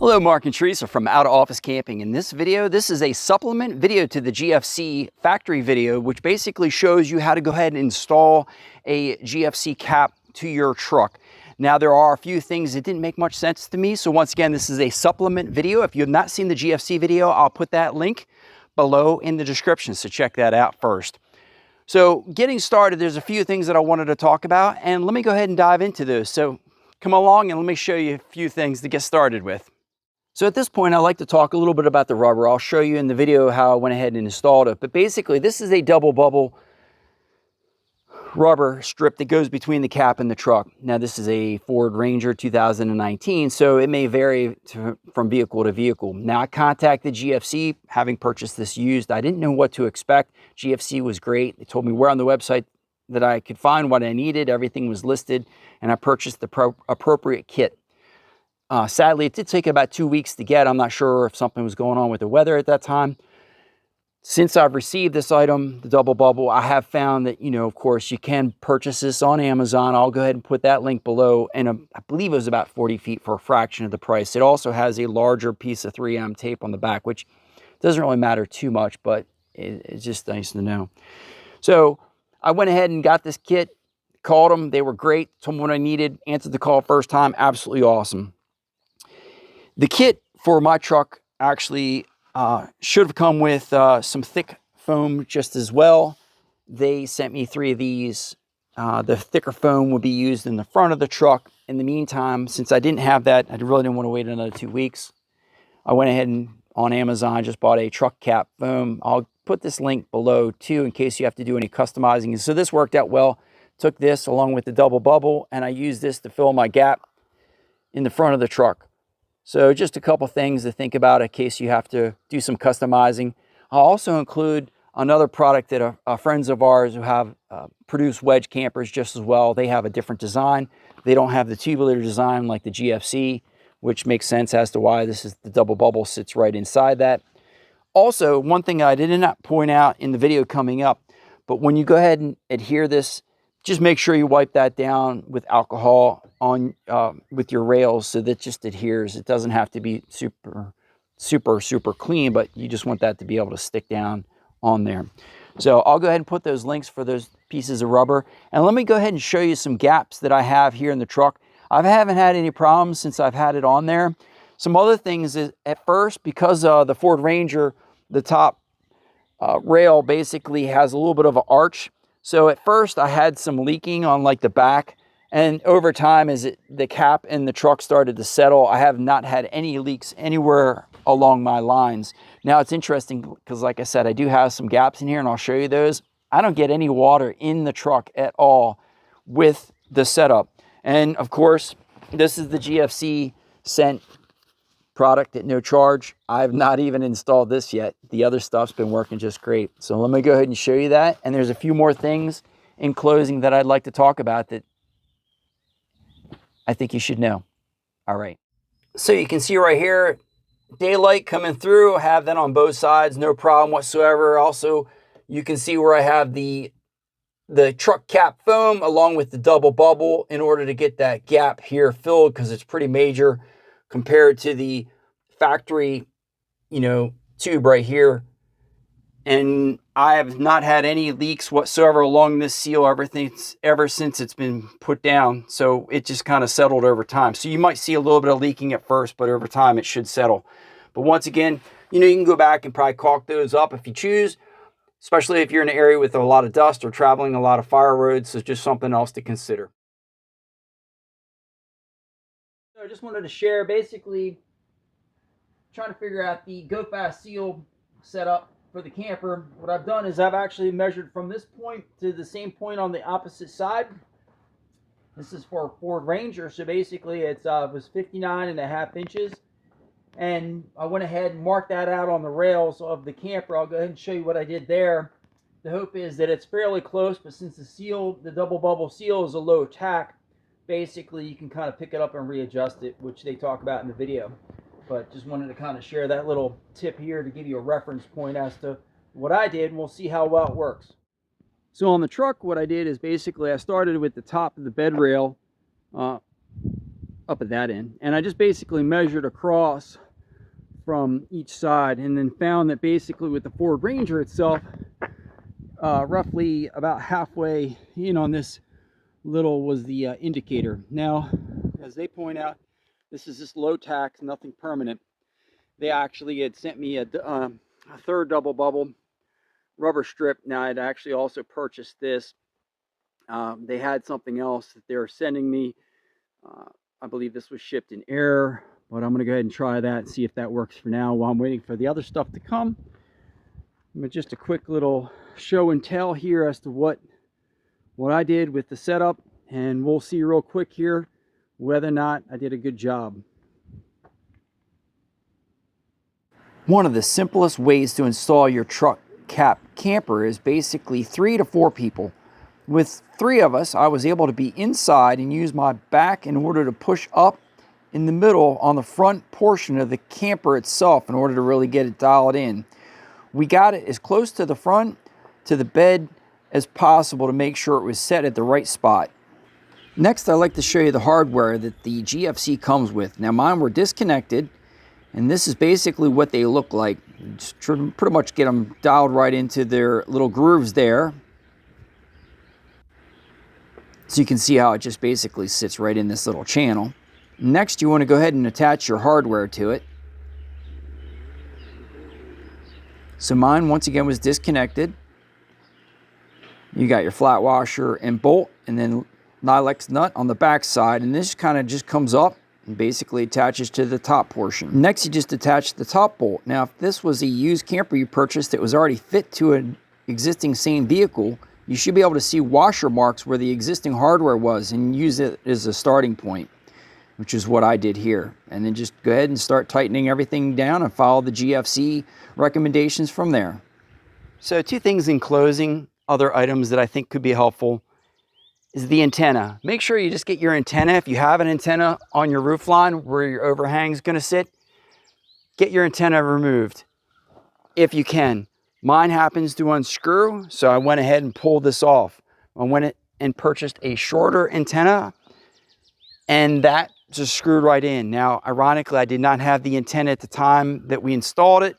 Hello, Mark and Teresa from Out of Office Camping. In this video, this is a supplement video to the GFC factory video, which basically shows you how to go ahead and install a GFC cap to your truck. Now, there are a few things that didn't make much sense to me. So once again, this is a supplement video. If you have not seen the GFC video, I'll put that link below in the description. So check that out first. So getting started, there's a few things that I wanted to talk about, and let me go ahead and dive into those. So come along and let me show you a few things to get started with. So at this point, I'd like to talk a little bit about the rubber. I'll show you in the video how I went ahead and installed it. But basically, this is a double bubble rubber strip that goes between the cap and the truck. Now, this is a Ford Ranger 2019, so it may vary from vehicle to vehicle. Now, I contacted GFC, having purchased this used. I didn't know what to expect. GFC was great. They told me where on the website that I could find what I needed. Everything was listed, and I purchased the appropriate kit. Sadly, it did take about 2 weeks to get. I'm not sure if something was going on with the weather at that time. Since I've received this item, the double bubble, I have found that, of course, you can purchase this on Amazon. I'll go ahead and put that link below. And I believe it was about 40 feet for a fraction of the price. It also has a larger piece of 3M tape on the back, which doesn't really matter too much, but it's just nice to know. So I went ahead and got this kit, called them. They were great, told me what I needed, answered the call first time. Absolutely awesome. The kit for my truck actually should have come with some thick foam just as well. They sent me 3 of these. The thicker foam would be used in the front of the truck. In the meantime, since I didn't have that, I really didn't want to wait another 2 weeks. I went ahead and on Amazon just bought a truck cap foam. I'll put this link below too in case you have to do any customizing. So this worked out well. Took this along with the double bubble and I used this to fill my gap in the front of the truck. So just a couple things to think about in case you have to do some customizing. I'll also include another product that friends of ours who have produced wedge campers just as well. They have a different design. They don't have the tubular design like the GFC, which makes sense as to why this is the double bubble sits right inside that. Also, one thing I did not point out in the video coming up, but when you go ahead and adhere this, just make sure you wipe that down with alcohol on with your rails so that just adheres. It doesn't have to be super clean, but you just want that to be able to stick down on there. So I'll go ahead and put those links for those pieces of rubber. And let me go ahead and show you some gaps that I have here in the truck. I haven't had any problems since I've had it on there. Some other things is at first, because the Ford Ranger, the top rail basically has a little bit of an arch. So at first I had some leaking on like the back, and over time as the cap and the truck started to settle, I have not had any leaks anywhere along my lines. Now it's interesting because like I said, I do have some gaps in here and I'll show you those. I don't get any water in the truck at all with the setup. And of course, this is the GFC sent product at no charge. I've not even installed this yet. The other stuff's been working just great. So let me go ahead and show you that. And there's a few more things in closing that I'd like to talk about that I think you should know. All right. So you can see right here, daylight coming through. I have that on both sides, no problem whatsoever. Also, you can see where I have the truck cap foam along with the double bubble in order to get that gap here filled because it's pretty major compared to the factory, tube right here. And I have not had any leaks whatsoever along this seal ever since it's been put down. So it just kind of settled over time. So you might see a little bit of leaking at first, but over time it should settle. But once again, you can go back and probably caulk those up if you choose, especially if you're in an area with a lot of dust or traveling a lot of fire roads. So just something else to consider. I just wanted to share basically trying to figure out the Go Fast seal setup for the camper. What I've done is I've actually measured from this point to the same point on the opposite side. This is for a Ford Ranger, so basically it was 59.5 inches. And I went ahead and marked that out on the rails of the camper. I'll go ahead and show you what I did there. The hope is that it's fairly close, but since the double bubble seal is a low tack, basically you can kind of pick it up and readjust it, which they talk about in the video. But just wanted to kind of share that little tip here to give you a reference point as to what I did, and we'll see how well it works. So on the truck, what I did is basically I started with the top of the bed rail up at that end. And I just basically measured across from each side and then found that basically with the Ford Ranger itself, roughly about halfway in on this little was the indicator. Now, as they point out, this is just low tax, nothing permanent. They actually had sent me a third double bubble rubber strip. Now, I'd actually also purchased this. They had something else that they were sending me. I believe this was shipped in error, but I'm going to go ahead and try that and see if that works for now while I'm waiting for the other stuff to come. But just a quick little show and tell here as to what I did with the setup, and we'll see real quick here whether or not I did a good job. One of the simplest ways to install your truck cap camper is basically 3 to 4 people. With 3 of us, I was able to be inside and use my back in order to push up in the middle on the front portion of the camper itself in order to really get it dialed in. We got it as close to the front to the bed as possible to make sure it was set at the right spot. Next, I'd like to show you the hardware that the GFC comes with. Now, mine were disconnected, and this is basically what they look like. Just pretty much get them dialed right into their little grooves there. So you can see how it just basically sits right in this little channel. Next, you want to go ahead and attach your hardware to it. So mine, once again, was disconnected. You got your flat washer and bolt, and then Nylex nut on the back side, and this kind of just comes up and basically attaches to the top portion. Next, you just attach the top bolt. Now, if this was a used camper you purchased that was already fit to an existing same vehicle, you should be able to see washer marks where the existing hardware was and use it as a starting point, which is what I did here. And then just go ahead and start tightening everything down and follow the GFC recommendations from there. So 2 things in closing, other items that I think could be helpful, is the antenna. Make sure you just get your antenna. If you have an antenna on your roof line where your overhang is going to sit, get your antenna removed if you can. Mine happens to unscrew, so I went ahead and pulled this off. I went and purchased a shorter antenna, and that just screwed right in. Now, ironically, I did not have the antenna at the time that we installed it,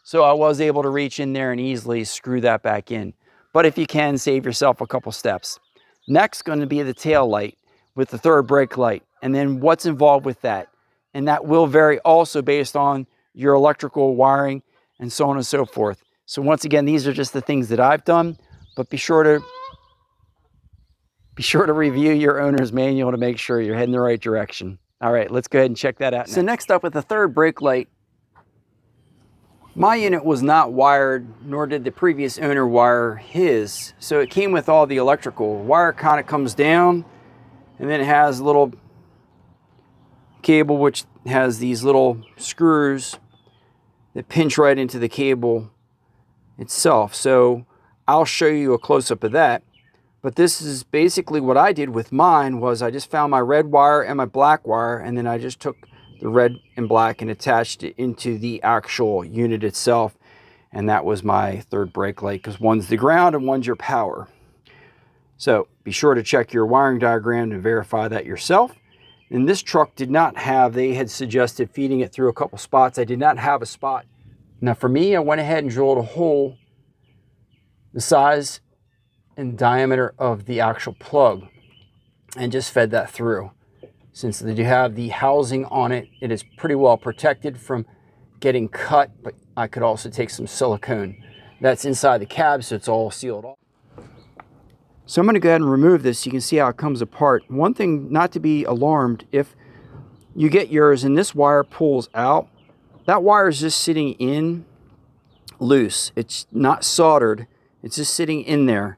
so I was able to reach in there and easily screw that back in. But if you can, save yourself a couple steps. Next, going to be the tail light with the third brake light, and then what's involved with that. And that will vary also based on your electrical wiring and so on and so forth. So once again, these are just the things that I've done, but be sure to review your owner's manual to make sure you're heading the right direction. All right, let's go ahead and check that out. So next up with the third brake light, my unit was not wired, nor did the previous owner wire his. So it came with all the electrical. Wire kind of comes down, and then it has a little cable which has these little screws that pinch right into the cable itself. So I'll show you a close-up of that. But this is basically what I did with mine. Was I just found my red wire and my black wire, and then I just took the red and black and attached it into the actual unit itself. And that was my third brake light, because one's the ground and one's your power. So be sure to check your wiring diagram to verify that yourself. And this truck did not have, they had suggested feeding it through a couple spots. I did not have a spot. Now for me, I went ahead and drilled a hole the size and diameter of the actual plug and just fed that through. Since you have the housing on it, it is pretty well protected from getting cut, but I could also take some silicone. That's inside the cab, so it's all sealed off. So I'm going to go ahead and remove this so you can see how it comes apart. One thing not to be alarmed, if you get yours and this wire pulls out, that wire is just sitting in loose. It's not soldered. It's just sitting in there.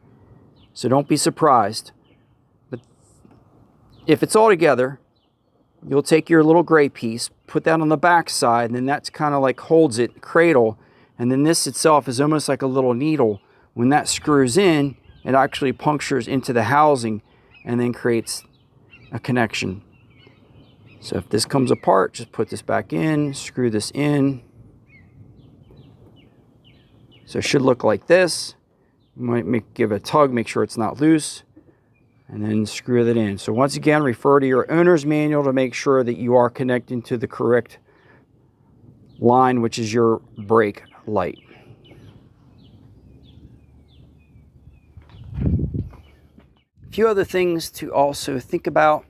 So don't be surprised. But if it's all together, you'll take your little gray piece, put that on the back side, and then that's kind of like holds it, cradle. And then this itself is almost like a little needle. When that screws in, it actually punctures into the housing and then creates a connection. So if this comes apart, just put this back in, screw this in. So it should look like this. You might give it a tug, make sure it's not loose. and then screw that in. So once again, refer to your owner's manual to make sure that you are connecting to the correct line, which is your brake light. A few other things to also think about.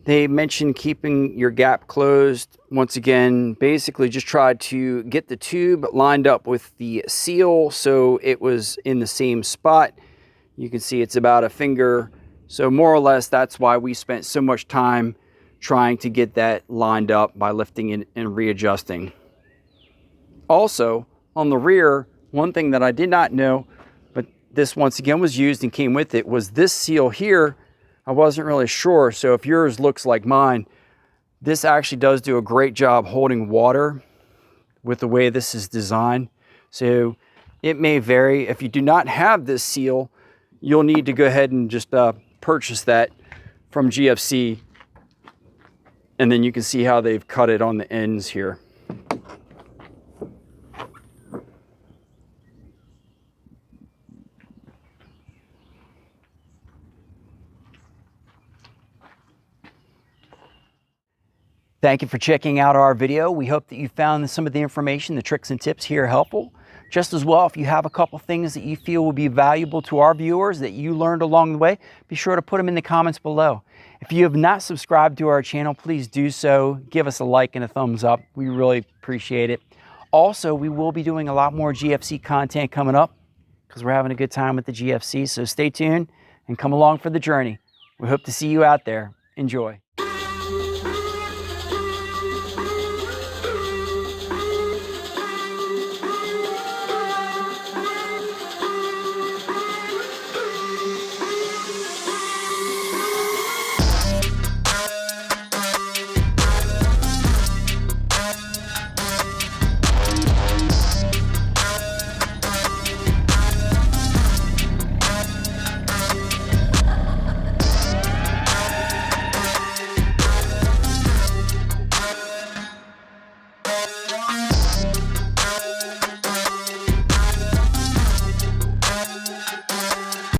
They mentioned keeping your gap closed. Once again, basically just tried to get the tube lined up with the seal so it was in the same spot. You can see it's about a finger. So more or less, that's why we spent so much time trying to get that lined up by lifting it and readjusting. Also, on the rear, one thing that I did not know, but this once again was used and came with it, was this seal here. I wasn't really sure, so if yours looks like mine, this actually does do a great job holding water with the way this is designed. So it may vary. If you do not have this seal, you'll need to go ahead and just purchase that from GFC, and then you can see how they've cut it on the ends here. Thank you for checking out our video. We hope that you found some of the information, the tricks and tips here helpful. Just as well, if you have a couple things that you feel will be valuable to our viewers that you learned along the way, be sure to put them in the comments below. If you have not subscribed to our channel, please do so. Give us a like and a thumbs up. We really appreciate it. Also, we will be doing a lot more GFC content coming up because we're having a good time with the GFC. So stay tuned and come along for the journey. We hope to see you out there. Enjoy.